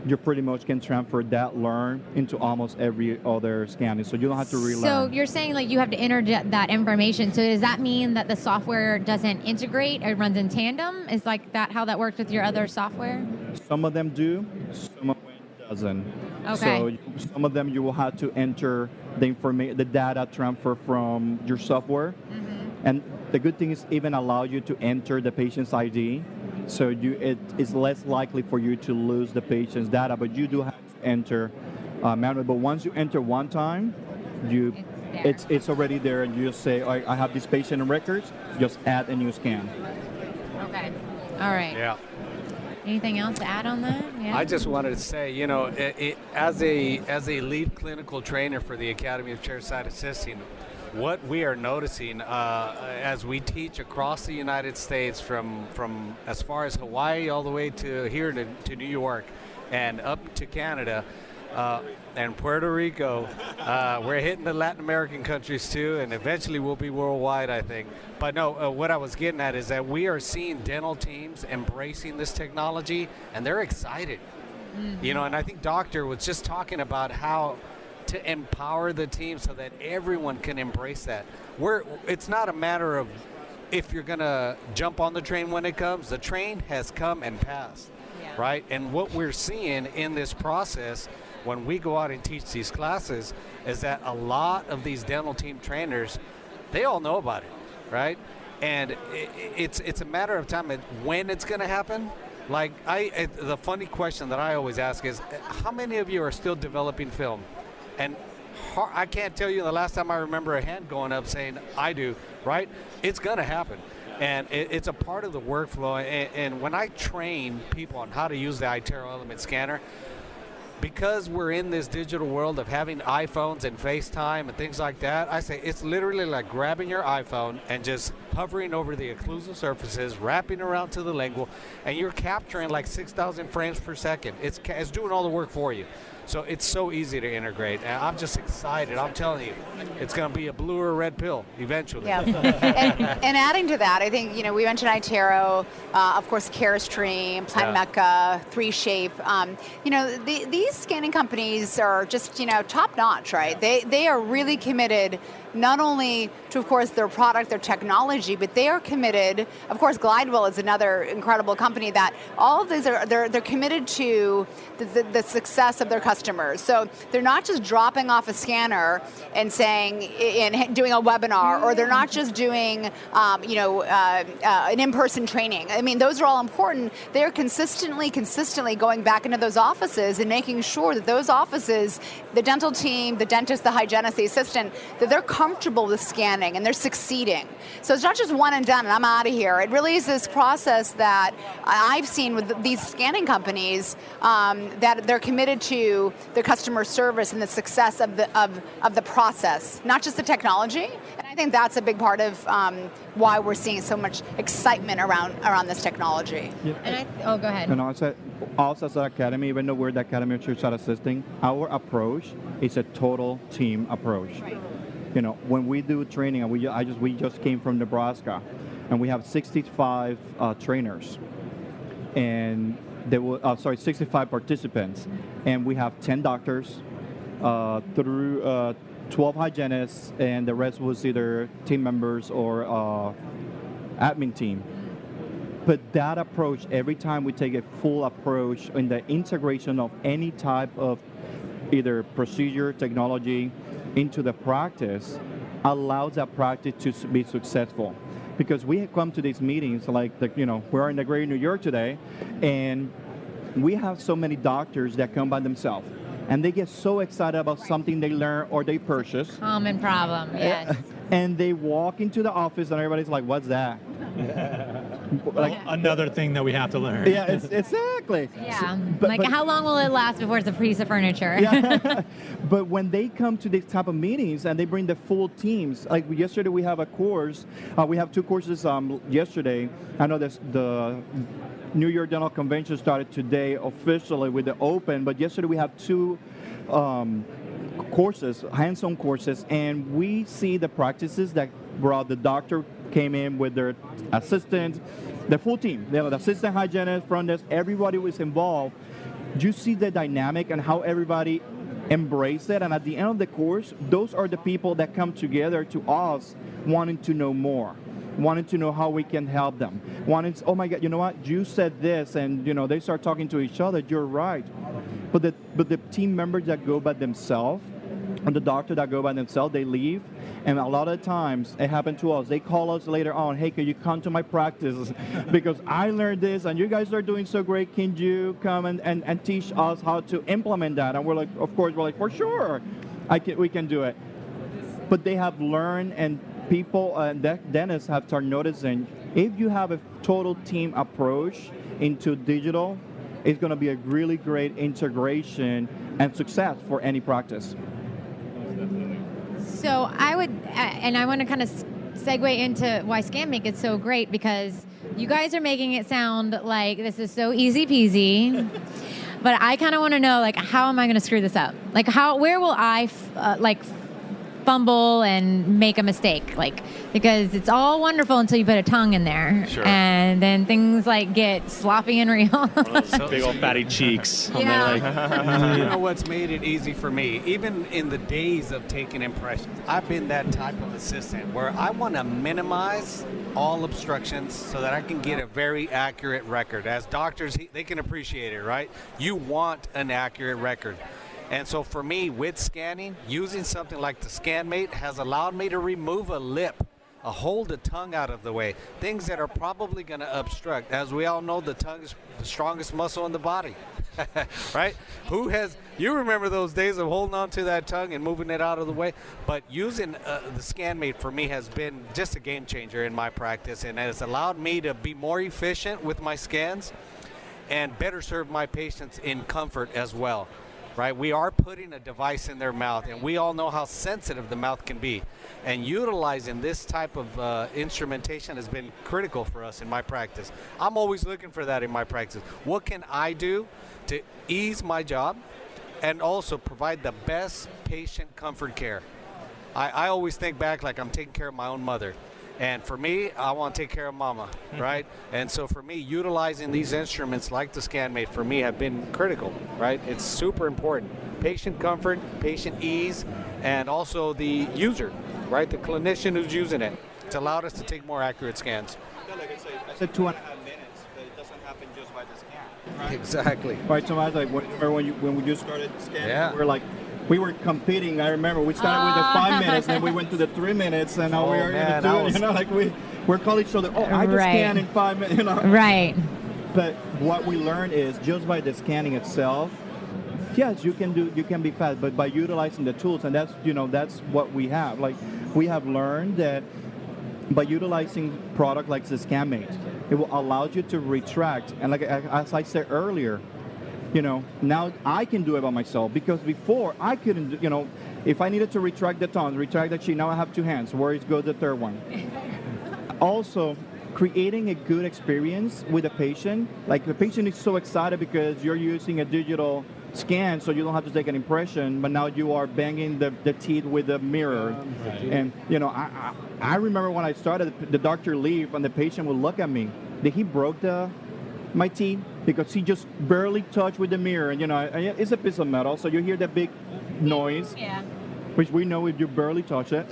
you pretty much can transfer that learn into almost every other scanning. So you don't have to relearn. So you're saying like you have to enter that information. So does that mean that the software doesn't integrate or runs in tandem? Is like that how that works with your other software? Some of them do, some of them doesn't. Okay. So some of them you will have to enter the data transfer from your software. And the good thing is even allow you to enter the patient's ID. So it is less likely for you to lose the patient's data, but you do have to enter manually. But once you enter one time, it's already there, and you just say, I have this patient in records, just add a new scan. Okay. All right. Yeah. Anything else to add on that? Yeah. I just wanted to say, as a lead clinical trainer for the Academy of Chairside Assisting, what we are noticing as we teach across the United States from as far as Hawaii all the way to here to New York and up to Canada and Puerto Rico, we're hitting the Latin American countries too, and eventually we'll be worldwide, I think. But no, what I was getting at is that we are seeing dental teams embracing this technology, and they're excited. And I think Doctor was just talking about how to empower the team so that everyone can embrace that. It's not a matter of if you're going to jump on the train when it comes. The train has come and passed, right? And what we're seeing in this process when we go out and teach these classes is that a lot of these dental team trainers, they all know about it, right? And it's a matter of time when it's going to happen. Like the funny question that I always ask is, how many of you are still developing film? And I can't tell you the last time I remember a hand going up saying, I do, right? It's going to happen. And it's a part of the workflow. And when I train people on how to use the iTero Element scanner, because we're in this digital world of having iPhones and FaceTime and things like that, I say it's literally like grabbing your iPhone and just hovering over the occlusal surfaces, wrapping around to the lingual, and you're capturing like 6,000 frames per second. It's doing all the work for you. So it's so easy to integrate. And I'm just excited. I'm telling you, it's going to be a blue or a red pill eventually. Yeah. and adding to that, I think, we mentioned iTero, of course, CareStream, Planmeca, 3Shape. These scanning companies are just, top notch, right? They are really committed not only to, of course, their product, their technology, but they are committed. Of course, Glidewell is another incredible company that all of these they're committed to the success of their customers. So they're not just dropping off a scanner and saying and doing a webinar, or they're not just doing an in-person training. I mean, those are all important. They're consistently going back into those offices and making sure that those offices, the dental team, the dentist, the hygienist, the assistant, that they're comfortable with scanning and they're succeeding. So it's not just one and done and I'm out of here. It really is this process that I've seen with these scanning companies, that they're committed to the customer service and the success of the process, not just the technology. And I think that's a big part of why we're seeing so much excitement around this technology. Yeah. And go ahead. And also as an academy, even though we're the Academy of Chairside Assisting, our approach is a total team approach. Right. You know, when we do training, and we just came from Nebraska, and we have 65 trainers, and there were 65 participants, and we have 10 doctors, through 12 hygienists, and the rest was either team members or admin team. But that approach, every time we take a full approach in the integration of any type of either procedure, technology into the practice, allows that practice to be successful. Because we come to these meetings, like we're in the Greater New York today, and we have so many doctors that come by themselves. And they get so excited about something they learn or they purchase. Common problem, yes. And they walk into the office and everybody's like, what's that? Like another thing that we have to learn. Yeah, exactly. Yeah. So, how long will it last before it's a piece of furniture? Yeah. But when they come to these type of meetings and they bring the full teams, like yesterday we have a course. We have 2 courses yesterday. I know the New York Dental Convention started today officially with the open, but yesterday we have 2 courses, hands-on courses, and we see the practices that brought the doctor came in with their assistant, the full team, the assistant hygienist, front desk, everybody was involved. You see the dynamic and how everybody embraced it, and at the end of the course, those are the people that come together to us wanting to know more, wanting to know how we can help them, wanting to, oh my God, you know what, you said this, and they start talking to each other, you're right. But the team members that go by themselves, and the doctor that go by themselves, they leave, and a lot of times it happened to us. They call us later on, hey, can you come to my practice? Because I learned this, and you guys are doing so great. Can you come and teach us how to implement that? And we're like, of course, we're like, for sure, we can do it. But they have learned, and people and dentists have started noticing, if you have a total team approach into digital, it's going to be a really great integration and success for any practice. So I would, and I want to kind of segue into why ScanMate is so great, because you guys are making it sound like this is so easy peasy, but I kind of want to know, like, how am I going to screw this up? Like, where will I, fumble and make a mistake? Because it's all wonderful until you put a tongue in there. Sure. And then things get sloppy and real. Big old fatty cheeks. Yeah. You know what's made it easy for me? Even in the days of taking impressions, I've been that type of assistant where I want to minimize all obstructions so that I can get a very accurate record. As doctors, they can appreciate it, right? You want an accurate record. And so for me, with scanning, using something like the ScanMate has allowed me to remove a lip, hold the tongue out of the way, things that are probably going to obstruct. As we all know, the tongue is the strongest muscle in the body, right? You remember those days of holding on to that tongue and moving it out of the way? But using the ScanMate for me has been just a game changer in my practice, and it has allowed me to be more efficient with my scans and better serve my patients in comfort as well. Right, we are putting a device in their mouth, and we all know how sensitive the mouth can be. And utilizing this type of instrumentation has been critical for us in my practice. I'm always looking for that in my practice. What can I do to ease my job and also provide the best patient comfort care? I always think back like I'm taking care of my own mother. And for me, I want to take care of mama, right? And so for me, utilizing these instruments like the ScanMate for me have been critical, right? It's super important. Patient comfort, patient ease, and also the user right? The clinician who's using it. It's allowed us to take more accurate scans. Like I said 2.5 minutes, but it doesn't happen just by the scan. Right? Exactly. Right, so I was like, when we just started scanning, Yeah. we were competing. I remember we started with the 5 minutes, then we went to the 3 minutes, and now we're going to do it. We're calling each other, I just scanned in 5 minutes. Right. But what we learned is just by the scanning itself, yes, you can be fast, but by utilizing the tools, and that's what we have. Like, we have learned that by utilizing product like the ScanMate, it will allow you to retract. And like as I said earlier, now I can do it by myself, because before I couldn't. If I needed to retract the tongue, retract the cheek, now I have two hands. Where goes the third one? Also, creating a good experience with the patient. Like, the patient is so excited because you're using a digital scan, so you don't have to take an impression, but now you are banging the teeth with the mirror. And I remember when I started, the doctor leave and the patient would look at me. Did he broke my teeth? Because he just barely touched with the mirror, and it's a piece of metal, so you hear that big noise. Yeah. Which we know if you barely touch it.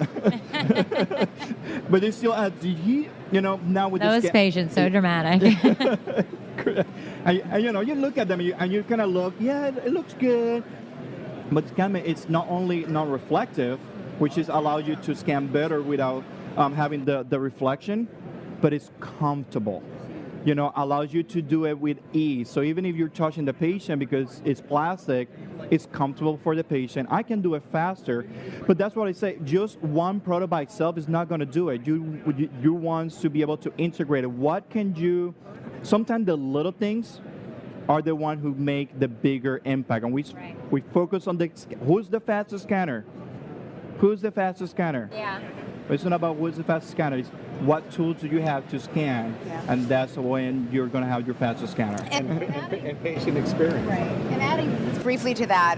But they still did he, now with Those patients, so dramatic. and you look at them and you kind of look, it looks good. But it's not only non-reflective, which allows you to scan better without having the reflection, but it's comfortable. Allows you to do it with ease. So even if you're touching the patient, because it's plastic, it's comfortable for the patient. I can do it faster, but that's what I say. Just one product by itself is not going to do it. You want to be able to integrate it. What can you? Sometimes the little things are the one who make the bigger impact, and we focus on who's the fastest scanner. Who's the fastest scanner? Yeah. It's not about who's the fastest scanner. It's what tools do you have to scan, and that's when you're going to have your fastest scanner. And patient experience. Right. And adding briefly to that,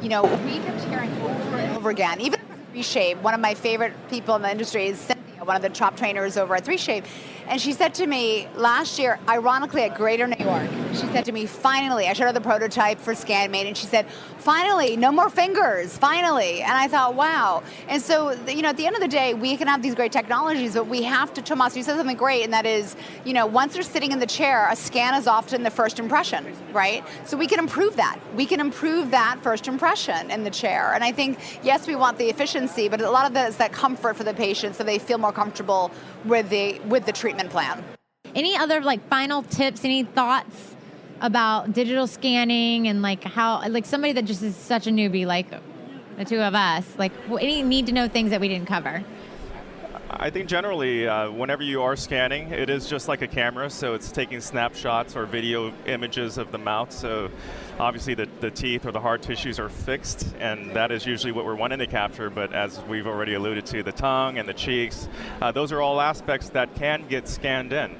we kept hearing over and over again, even 3Shape, one of my favorite people in the industry is Cynthia, one of the top trainers over at 3Shape. And she said to me last year, ironically at Greater New York, she said to me, finally, I showed her the prototype for ScanMate, and she said, finally, no more fingers, finally. And I thought, wow. And so, at the end of the day, we can have these great technologies, but we have to, Tomas, you said something great, and that is, once they're sitting in the chair, a scan is often the first impression, right? So we can improve that. We can improve that first impression in the chair. And I think, yes, we want the efficiency, but a lot of that is that comfort for the patient, so they feel more comfortable with the treatment plan. Any other final tips, any thoughts about digital scanning and how, somebody that just is such a newbie, like the two of us, any need to know things that we didn't cover? I think generally, whenever you are scanning, it is just like a camera, so it's taking snapshots or video images of the mouth. So obviously the teeth or the hard tissues are fixed, and that is usually what we're wanting to capture. But as we've already alluded to, the tongue and the cheeks, those are all aspects that can get scanned in.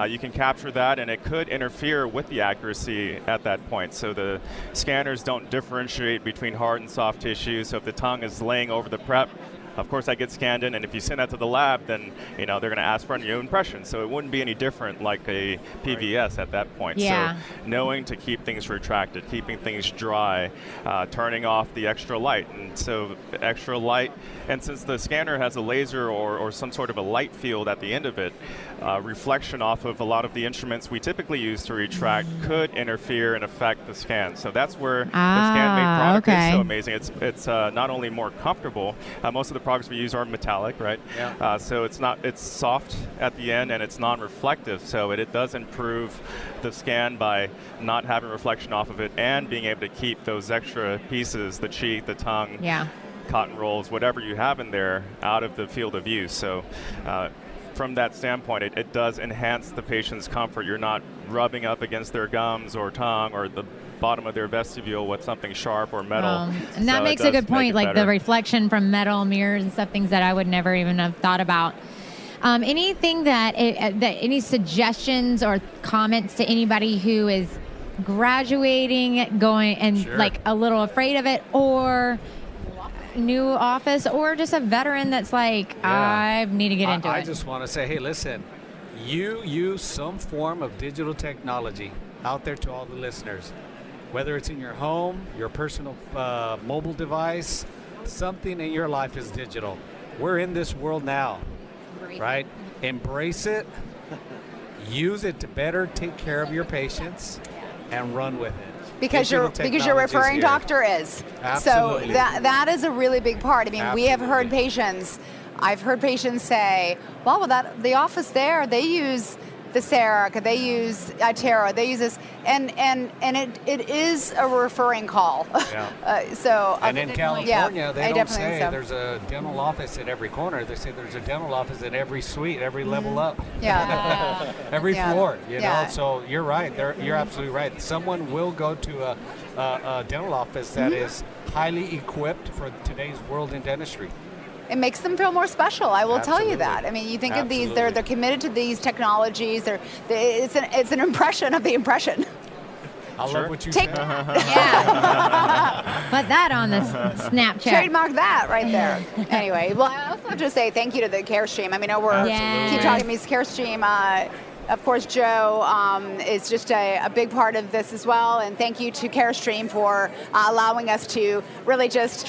You can capture that, and it could interfere with the accuracy at that point. So the scanners don't differentiate between hard and soft tissue. So if the tongue is laying over the prep, of course, that gets scanned in, and if you send that to the lab, then they're going to ask for a new impression. So it wouldn't be any different like a PVS at that point. Yeah. So knowing to keep things retracted, keeping things dry, turning off the extra light. And so extra light, and since the scanner has a laser or some sort of a light field at the end of it, reflection off of a lot of the instruments we typically use to retract could interfere and affect the scan. So that's where the ScanMate product is so amazing. It's not only more comfortable, most of the products we use are metallic, right? Yeah. So it's soft at the end, and it's non-reflective, so it does improve the scan by not having reflection off of it and being able to keep those extra pieces, the cheek, the tongue, cotton rolls, whatever you have in there, out of the field of view. So from that standpoint, it does enhance the patient's comfort. You're not rubbing up against their gums or tongue or the bottom of their vestibule with something sharp or metal. And that makes a good point, the reflection from metal mirrors and stuff, things that I would never even have thought about. Anything that any suggestions or comments to anybody who is graduating, going and a little afraid of it, or new office, or just a veteran that's I need to get into it? I just want to say, hey, listen, you use some form of digital technology out there to all the listeners. Whether it's in your home, your personal mobile device, something in your life is digital. we're in this world now, right? Embrace it, use it to better take care of your patients, and run with it. Because your referring doctor is. Absolutely. So that is a really big part. I mean, we have heard Absolutely. patients, I've heard patients say, well, the office there, they use the CERC, they use iTero, they use this, and it is a referring call. Yeah. And in California, they I don't say so. there's a dental office at every corner. They say there's a dental office at every suite, every level up. Yeah. Every floor, you Yeah. know. So you're right. You're absolutely right. Someone will go to a dental office that is highly equipped for today's world in dentistry. It makes them feel more special. I will tell you Absolutely. that. I mean, you think of these; Absolutely. they're committed to these technologies. It's an impression of the impression. I love what you Take- said. Yeah. Put that on the Snapchat. Trademark that right there. Anyway, well, I also have to say thank you to the CareStream. I mean, keep talking to me. CareStream. Of course, Joe is just a big part of this as well. And thank you to CareStream for allowing us to really just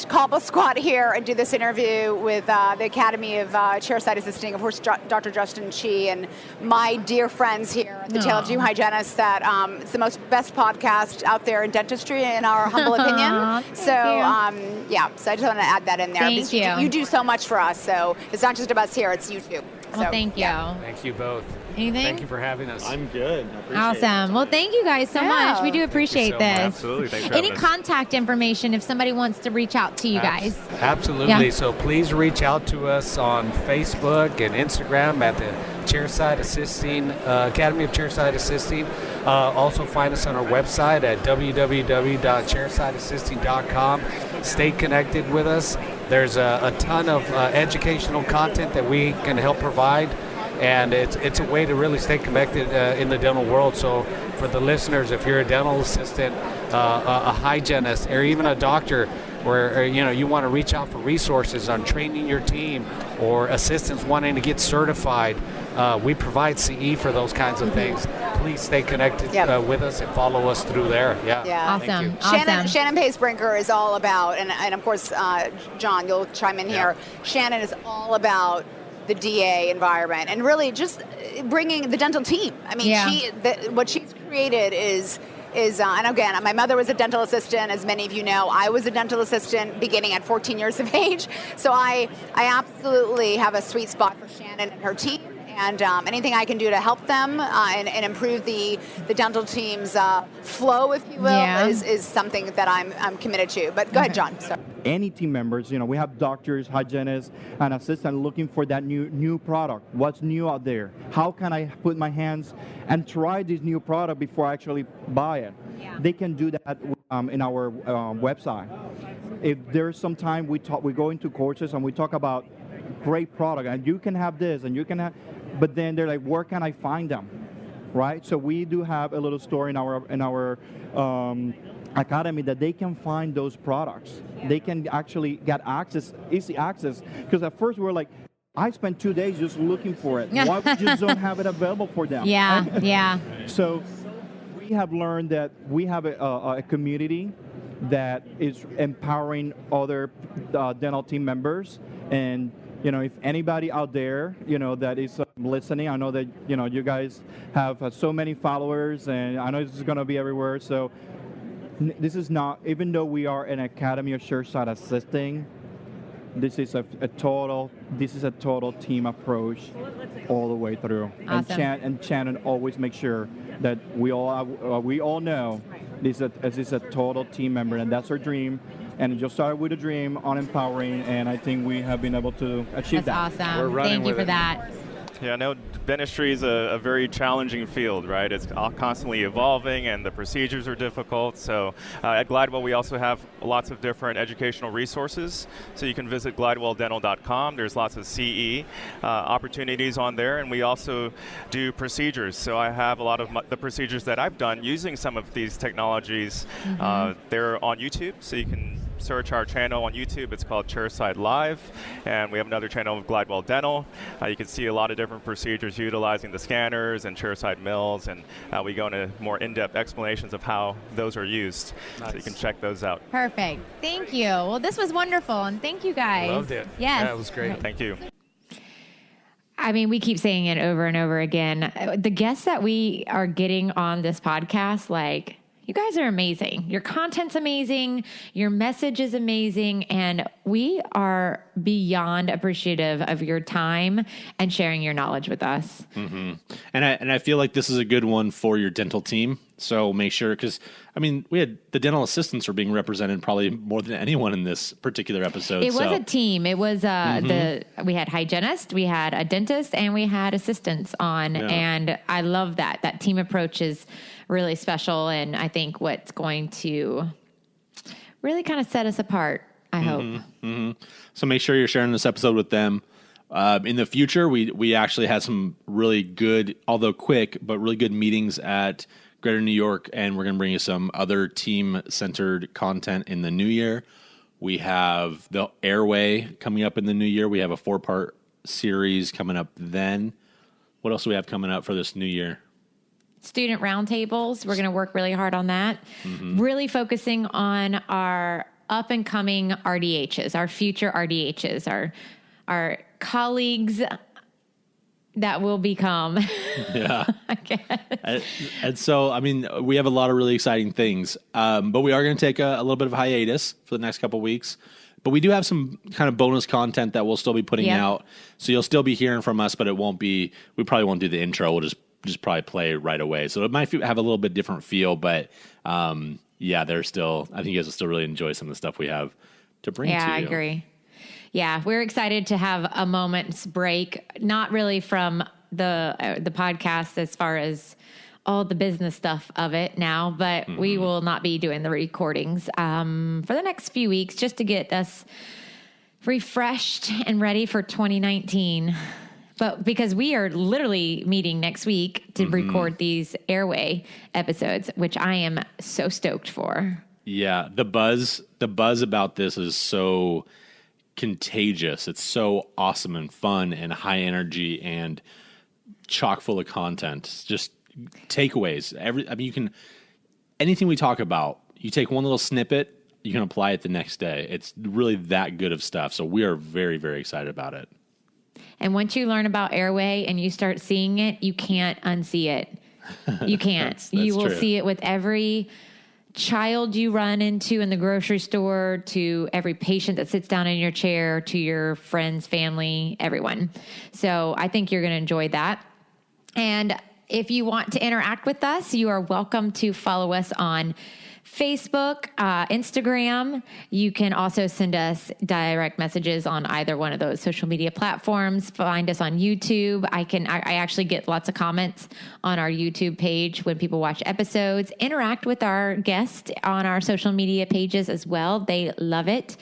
call a squad here and do this interview with the Academy of Chairside Assisting. Of course, Dr. Justin Chi and my dear friends here at the Tale of Two Hygienists. That it's the best podcast out there in dentistry, in our humble opinion. So, so I just want to add that in there. Thank you. You do so much for us. So it's not just about us here; it's you too. Well, thank you. Thank you both. Anything? Thank you for having us. I'm good. I appreciate Awesome. Well, thank you guys so much. We do appreciate so much. this. Absolutely. Thanks for Any having us. contact information if somebody wants to reach out to you guys? Absolutely. Yeah. So please reach out to us on Facebook and Instagram at the Chairside Assisting, Academy of Chairside Assisting. Also find us on our website at www.chairsideassisting.com. Stay connected with us. There's a ton of educational content that we can help provide. And it's a way to really stay connected in the dental world. So for the listeners, if you're a dental assistant, a hygienist, or even a doctor, where you want to reach out for resources on training your team, or assistants wanting to get certified, we provide CE for those kinds of things. Please stay connected with us and follow us through there. Yeah. Awesome. Shannon Pace-Brinker is all about, and of course, John, you'll chime in here. Shannon is all about the DA environment and really just bringing the dental team. I mean, what she's created is and again, my mother was a dental assistant, as many of you know. I was a dental assistant beginning at 14 years of age. So I absolutely have a sweet spot for Shannon and her team. And anything I can do to help them and improve the dental team's flow, if you will, is something that I'm committed to. But go ahead, John. Sorry. Any team members, we have doctors, hygienists, and assistants looking for that new product. What's new out there? How can I put my hands and try this new product before I actually buy it? Yeah. They can do that in our website. If there's some time we go into courses and we talk about great product, and you can have this, and you can have, but then they're like, where can I find them, right? So we do have a little store in our academy that they can find those products. Yeah. They can actually get easy access. Because at first we were like, I spent 2 days just looking for it. Why we just don't have it available for them? Yeah. So we have learned that we have a community that is empowering other dental team members. And if anybody out there, that is listening, I know that, you guys have so many followers, and I know this is going to be everywhere. So this is not, even though we are an Academy of Chairside Assisting, this is a total team approach all the way through. Awesome. And Shannon always makes sure that we all know this is a total team member, and that's her dream. And it just started with a dream on empowering, and I think we have been able to achieve that. That's awesome. We're running Thank you with for it. that. Yeah, I know dentistry is a very challenging field, right? It's constantly evolving, and the procedures are difficult. So at Glidewell, we also have lots of different educational resources. So you can visit glidewelldental.com. There's lots of CE opportunities on there, and we also do procedures. So I have a lot of the procedures that I've done using some of these technologies. They're on YouTube, so you can search our channel on YouTube. It's called Chairside Live, and we have another channel of Glidewell Dental. You can see a lot of different procedures utilizing the scanners and chairside mills, and we go into more in-depth explanations of how those are used. Nice. So you can check those out. Perfect. Thank you. Well, this was wonderful, and thank you guys. Loved it. Yes. Yeah, it was great. Thank you. I mean, we keep saying it over and over again. The guests that we are getting on this podcast, like, you guys are amazing. Your content's amazing. Your message is amazing. And we are beyond appreciative of your time and sharing your knowledge with us. Mm-hmm. And I feel like this is a good one for your dental team. So make sure, because, I mean, we had the dental assistants are being represented probably more than anyone in this particular episode. It was a team. It was we had hygienist, we had a dentist, and we had assistants on. Yeah. And I love that. That team approach is really special, and I think what's going to really kind of set us apart, I hope. Mm-hmm. So make sure you're sharing this episode with them. In the future, we actually had some really good, although quick, but really good meetings at Greater New York, and we're going to bring you some other team-centered content in the new year. We have the Airway coming up in the new year. We have a 4-part series coming up then. What else do we have coming up for this new year? Student roundtables. We're going to work really hard on that. Mm-hmm. Really focusing on our up-and-coming RDHs, our future RDHs, our colleagues that will become. Yeah. And so, I mean, we have a lot of really exciting things, but we are going to take a little bit of hiatus for the next couple of weeks. But we do have some kind of bonus content that we'll still be putting out. So you'll still be hearing from us, but it won't be, we probably won't do the intro. We'll just probably play right away. So it might have a little bit different feel, but yeah, I think you guys will still really enjoy some of the stuff we have to bring to you. Yeah, I agree. Yeah, we're excited to have a moment's break, not really from the podcast as far as all the business stuff of it now, but we will not be doing the recordings for the next few weeks just to get us refreshed and ready for 2019. But because we are literally meeting next week to record these Airway episodes, which I am so stoked for. Yeah, the buzz about this is so contagious. It's so awesome and fun and high energy and chock full of content. It's just takeaways. Anything we talk about, you take one little snippet, you can apply it the next day. It's really that good of stuff. So we are very, very excited about it. And once you learn about Airway and you start seeing it, you can't unsee it. You can't. That's you will true. see it with every child you run into in the grocery store, to every patient that sits down in your chair, to your friends, family, everyone. So I think you're going to enjoy that. And if you want to interact with us, you are welcome to follow us on Facebook, Instagram. You can also send us direct messages on either one of those social media platforms. Find us on YouTube. I actually get lots of comments on our YouTube page when people watch episodes. Interact with our guests on our social media pages as well. They love it.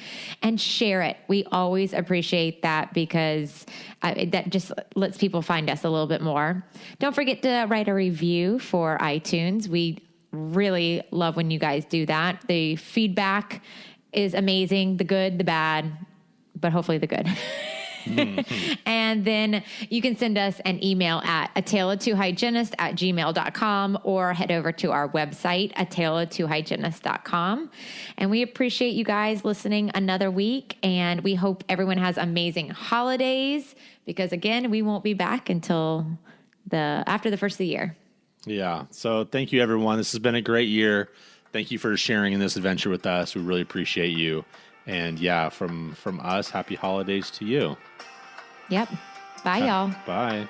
And share it. We always appreciate that because that just lets people find us a little bit more. Don't forget to write a review for iTunes. We really love when you guys do that. The feedback is amazing, the good, the bad, but hopefully the good. And then you can send us an email at ataleoftwohygienist@gmail.com or head over to our website, ataleoftwohygienist.com. And we appreciate you guys listening another week, and we hope everyone has amazing holidays because, again, we won't be back until after the first of the year. Yeah. So thank you, everyone. This has been a great year. Thank you for sharing in this adventure with us. We really appreciate you. And yeah, from us, happy holidays to you. Yep. Bye, y'all. Bye.